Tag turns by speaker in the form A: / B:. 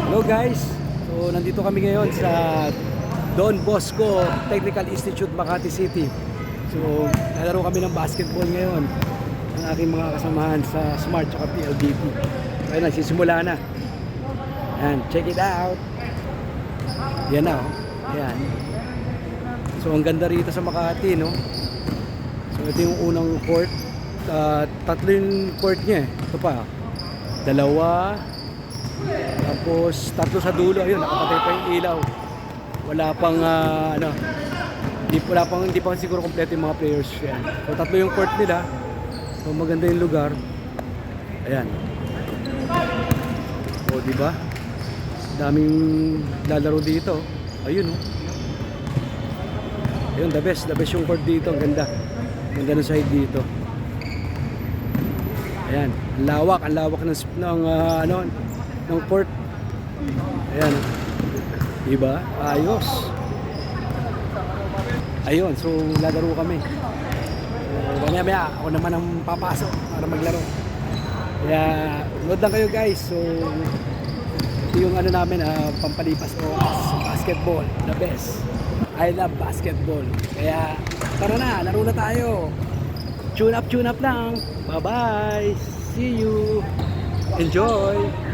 A: Hello guys, so nandito kami ngayon sa Don Bosco Technical Institute, Makati City. So lalaro kami ng basketball ngayon ang aking mga kasamahan sa Smart at PLDT. Ayun, nagsisimula na. Ayan, check it out. Yan na, oh. Ayan. So ang ganda rito sa Makati, no? So ito yung unang court. Tatlo yung court niya eh. Ito pa, dalawa. Tapos tatlo sa dulo, ayun, nakapatay pa yung ilaw. Wala pang hindi pa siguro kompleto yung mga players yan. So tatlo yung court nila. So maganda yung lugar. Ayan. O di ba? Daming lalaro dito. Ayun, oh. Ayun, the best yung court dito, ang ganda. Ganda ng side dito. Ayan, ang lawak ng court. Ayan. Diba? Ayos. Ayun, so lalaro kami. So, maya ako naman ang papasok para maglaro. Kaya, load lang kayo guys. So, ito yung namin, pampalipas oras. Basketball, the best. I love basketball. Kaya, tara na, laro na tayo. Tune up lang. Bye-bye. See you. Enjoy.